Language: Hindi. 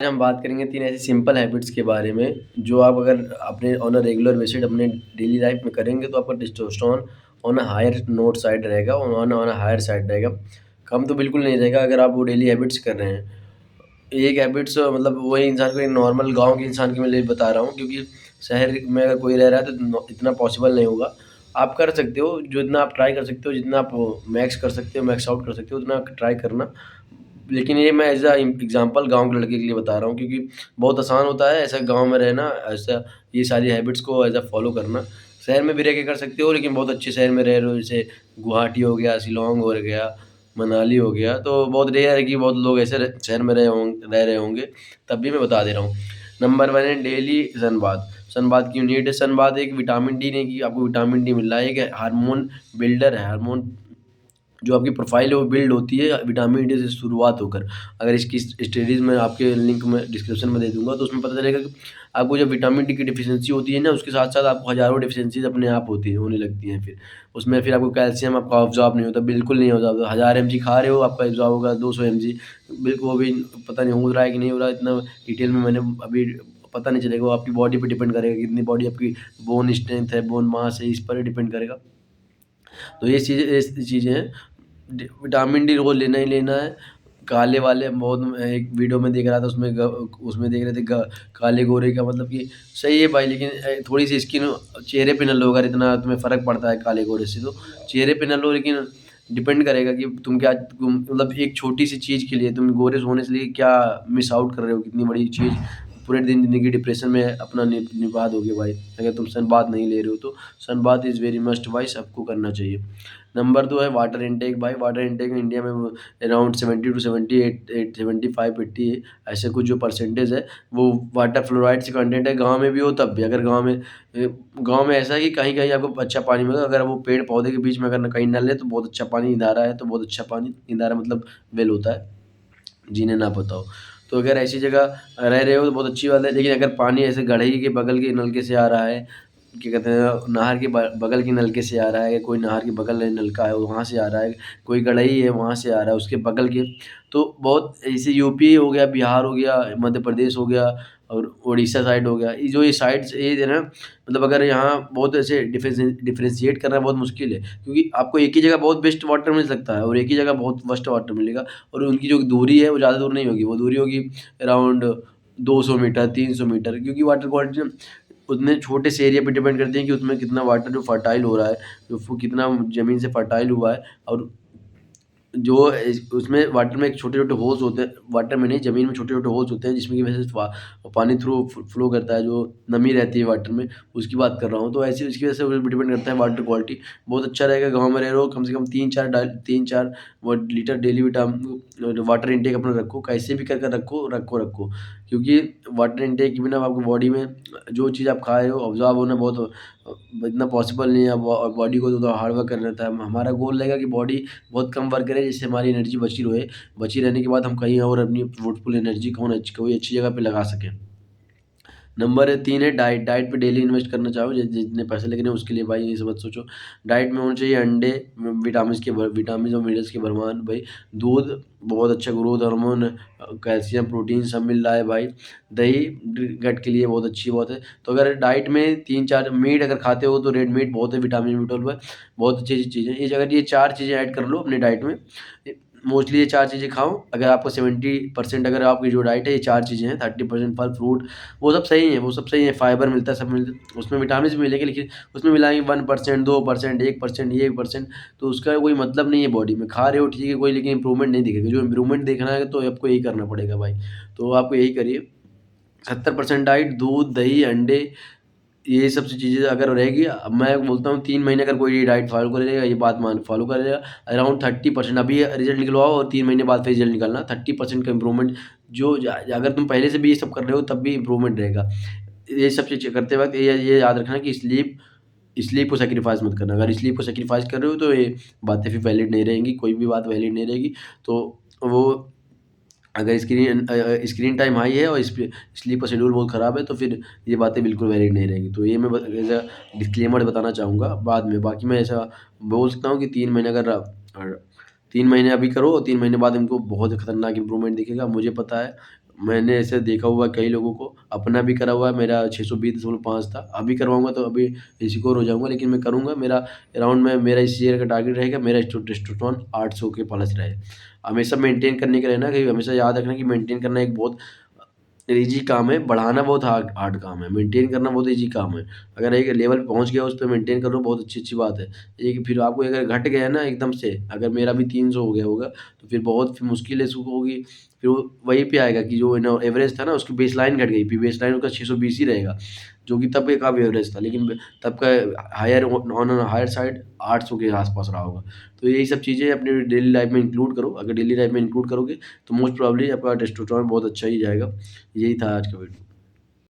आज हम बात करेंगे 3 ऐसी सिंपल हैबिट्स के बारे में, जो आप अगर अपने ऑन अ रेगुलर बेसिस अपने डेली लाइफ में करेंगे तो आपका testosterone on a higher note side रहेगा, on on a higher side रहेगा। कम तो बिल्कुल नहीं रहेगा अगर आप वो डेली हैबिट्स कर रहे हैं। एक हैबिट्स मतलब वही इंसान को एक नॉर्मल गाँव के इंसान के मैं लिए बता रहा हूँ, क्योंकि शहर में अगर कोई रह रहा है तो इतना पॉसिबल नहीं होगा। आप कर सकते हो, जो इतना आप ट्राई कर सकते हो, जितना आप मैक्स कर सकते हो, मैक्स आउट कर सकते हो, उतना ट्राई करना। लेकिन ये मैं एज़ अ एग्ज़ाम्पल गाँव के लड़के के लिए बता रहा हूँ, क्योंकि बहुत आसान होता है ऐसा गाँव में रहना, ऐसा ये सारी हैबिट्स को एज़ अ फ़ॉलो करना। शहर में भी रह के कर सकते हो, लेकिन बहुत अच्छे शहर में रह रहे हो, जैसे गुवाहाटी हो गया, शिलांग हो गया, मनाली हो गया, तो बहुत रेयर है कि बहुत लोग ऐसे शहर में रह रहे होंगे, तब भी मैं बता दे रहा हूँ। नंबर 1 है डेली सनबाथ। सनबाथ क्यों नीड है? सनबाथ एक विटामिन डी नहीं कि आपको विटामिन डी मिल रहा है, एक हार्मोन बिल्डर है, हार्मोन जो आपकी प्रोफ़ाइल है वो बिल्ड होती है विटामिन डी से शुरुआत होकर। अगर इसकी स्टडीज़ मैं आपके लिंक में डिस्क्रिप्शन में दे दूँगा, तो उसमें पता चलेगा कि आपको जब विटामिन डी की डेफ़िशिएंसी होती है ना, उसके साथ-साथ आपको हज़ारों डेफ़िशिएंसीज़ अपने आप होती हैं, होने लगती हैं फिर। उसमें फिर आपको कैल्शियम आपका अब्ज़ॉर्ब नहीं होता, बिल्कुल नहीं होता। 1000 एमजी खा रहे हो, आपका अब्ज़ॉर्ब होगा 200 एमजी। बिल्कुल वो भी पता नहीं हो रहा है कि नहीं हो रहा है, इतना डिटेल में मैंने अभी पता नहीं चलेगा, वो आपकी बॉडी पे डिपेंड करेगा, कितनी बॉडी आपकी बोन स्ट्रेंथ है, बोन मास है, इस पर डिपेंड करेगा। तो ये चीज़ें हैं। विटामिन डी रोज़ लेना ही लेना है। काले वाले बहुत मैं एक वीडियो में देख रहा था, उसमें देख रहे थे काले गोरे का मतलब कि सही है भाई, लेकिन थोड़ी-सी स्किन चेहरे पे ना लो, अगर इतना तुम्हें फ़र्क पड़ता है काले गोरे से, तो चेहरे पे ना लो, लेकिन डिपेंड करेगा कि तुम मतलब एक छोटी-सी चीज़ के लिए तुम गोरे होने से लिए क्या मिस आउट कर रहे हो, कितनी बड़ी चीज़ पूरे दिन ज़िंदगी डिप्रेशन में अपना निभा दोगे भाई, अगर तुम सन बाथ नहीं ले रहे हो तो। Sun bath is very must भाई, सबको करना चाहिए। नंबर 2 है वाटर इनटेक भाई, वाटर इनटेक इंडिया में अराउंड 70 टू 78 75-80 ऐसे कुछ जो परसेंटेज है, वो वाटर फ्लोराइड से कंटेंट है। गाँव में भी हो तब भी, अगर गाँव में ऐसा है कि कहीं-कहीं आपको अच्छा पानी मिलेगा, अगर वो पेड़-पौधे के बीच में अगर कहीं नल है तो बहुत अच्छा पानी, इंदारा है तो बहुत अच्छा पानी, इंदारा मतलब वेल होता है, जिन्हें ना पता हो। तो अगर ऐसी जगह रह रहे हो तो बहुत अच्छी बात है, लेकिन अगर पानी ऐसे गढ़ई के बगल के नलके से आ रहा है, क्या कहते हैं, नहर के ब बगल के नलके से आ रहा है, कोई नहर के बगल में नलका है वहाँ से आ रहा है, कोई गढ़ई है वहाँ से आ रहा है, उसके बगल के, तो बहुत ऐसे यूपी हो गया, बिहार हो गया, मध्य प्रदेश हो गया और उड़ीसा साइड हो गया। ये साइड्स ये है ना, मतलब अगर यहाँ बहुत ऐसे डिफरेंशिएट करना बहुत मुश्किल है, क्योंकि आपको एक ही जगह बहुत बेस्ट वाटर मिल सकता है और एक ही जगह बहुत वर्स्ट वाटर मिलेगा, और उनकी जो दूरी है वो ज़्यादा दूर नहीं होगी, वो दूरी होगी अराउंड 200 मीटर, 300 मीटर, क्योंकि वाटर क्वालिटी ना उतने छोटे से एरिया पे डिपेंड करती है कि उसमें कितना वाटर जो फर्टाइल हो रहा है, जो कितना ज़मीन से फर्टाइल हुआ है, और जो उसमें वाटर में एक छोटे-छोटे होल्स होते हैं, वाटर में नहीं, ज़मीन में छोटे-छोटे होल्स होते हैं, जिसमें की वजह से पानी थ्रू फ्लो करता है, जो नमी रहती है वाटर में, उसकी बात कर रहा हूँ। तो ऐसी उसकी वजह से वो डिपेंड करता है वाटर क्वालिटी। बहुत अच्छा रहेगा गाँव में रह रहे हो, कम से कम 3-4 व लीटर डेली वाटर इनटेक अपना रखो, कैसे भी कर रखो। क्योंकि वाटर इनटेक के बिना आपकी बॉडी में जो चीज़ आप खा रहे हो, अब्ज़ॉर्ब होना बहुत इतना पॉसिबल नहीं है। बॉडी को तो हार्ड वर्क करना रहता है। हमारा गोल रहेगा कि बॉडी बहुत कम वर्क करे, जिससे हमारी एनर्जी बची रहे। बची रहने के बाद हम कहीं और अपनी फ्रूटफुल एनर्जी कोई अच्छी जगह पे लगा सकें। नंबर 3 है डाइट। डाइट पे डेली इन्वेस्ट करना चाहो, जितने पैसे लगने हैं उसके लिए भाई, ये सब मत सोचो। डाइट में होने चाहिए अंडे, विटामिन्स और मिनरल्स के भरमार भाई। दूध बहुत अच्छा, ग्रोथ हार्मोन, कैल्शियम, प्रोटीन सब मिल रहा है भाई। दही गट के लिए बहुत अच्छी बात है। तो अगर डाइट में 3-4 मीट अगर खाते हो तो रेड मीट बहुत है, विटामिन बी12 है, बहुत अच्छी चीज़ है। ये अगर ये 4 चीज़ें ऐड कर लो अपनी डाइट में, मोस्टली ये 4 चीज़ें खाओ। अगर आपको 70% अगर आपकी जो डाइट है ये 4 चीज़ें हैं, 30% फल फ्रूट, वो सब सही है, फाइबर मिलता है, सब मिलता है, उसमें विटामिन्स भी मिलेंगे, लेकिन उसमें मिलाएँगे 1%, 2%, 1%, ये 1%, तो उसका कोई मतलब नहीं है बॉडी में। खा रहे हो ठीक है कोई, लेकिन इम्प्रूवमेंट नहीं दिखेगा। जो इम्प्रूवमेंट देखना है तो आपको यही करना पड़ेगा भाई। तो आप यही करिए, 70% डाइट, दूध, दही, अंडे, ये सब चीज़ें अगर रहेगी, मैं बोलता हूँ 3 महीने अगर कोई ये डाइट फ़ॉलो करेगा, ये बात मान फ़ॉलो करेगा, अराउंड 30% अभी रिज़ल्ट निकलवाओ और 3 महीने बाद फिर रिज़ल्ट निकालना, 30% का इम्प्रूवमेंट, जो ज अगर तुम पहले से भी ये सब कर रहे हो तब भी इम्प्रूवमेंट रहेगा। ये सब चीज़ें करते वक़्त ये याद रखना कि स्लीप को सैक्रिफ़ाइस मत करना। अगर स्लीप को सैक्रिफ़ाइस कर रहे हो तो ये बातें फिर वैलिड नहीं रहेंगी, कोई भी बात वैलिड नहीं रहेगी। तो वो अगर स्क्रीन टाइम हाई है और स्लीप का शेड्यूल बहुत ख़राब है, तो फिर ये बातें बिल्कुल वैलिड नहीं रहेंगी। तो ये मैं एज़ अ डिस्क्लेमर बताना चाहूँगा बाद में। बाकी मैं ऐसा बोल सकता हूँ कि 3 महीने अगर 3 महीने अभी करो और 3 महीने बाद इनको बहुत खतरनाक इम्प्रूवमेंट दिखेगा, मुझे पता है। मैंने ऐसे देखा हुआ है कई लोगों को, अपना भी करा हुआ है। मेरा 620.5 था, अभी करवाऊँगा तो अभी रिसिकोर हो जाऊँगा, लेकिन मैं करूँगा। मेरा अराउंड में मेरा इस ईयर का टारगेट रहेगा, मेरा टेस्टोस्टेरोन 800 के प्लस रहे। हमेशा मेंटेन करने का रहना कि हमेशा याद रखना कि मेंटेन करना एक बहुत ईज़ी काम है, बढ़ाना बहुत हार्ड हार्ड काम है, मेंटेन करना बहुत ईज़ी काम है। अगर एक लेवल पे पहुँच गया, उस पे मेंटेन कर लो, बहुत अच्छी-अच्छी बात है। एक फिर आपको अगर घट गया ना एकदम से, अगर मेरा भी 300 हो गया होगा, तो फिर बहुत फिर मुश्किलें शुरू होगी। फिर वो वहीं पे आएगा कि जो ना एवरेज था ना, उसकी बेसलाइन घट गई, फिर बेसलाइन उसका 620 ही रहेगा, जो कि तब के काफ़ी एवरेज था। लेकिन तब का हायर ऑन हायर साइड 800 के आस-पास रहा होगा। तो यही सब चीज़ें अपनी डेली लाइफ़ में इंक्लूड करो। अगर डेली लाइफ़ में इंक्लूड करोगे, तो मोस्ट प्रोबेबली आपका टेस्टोस्टेरोन बहुत अच्छा ही जाएगा। यही था आज का वीडियो।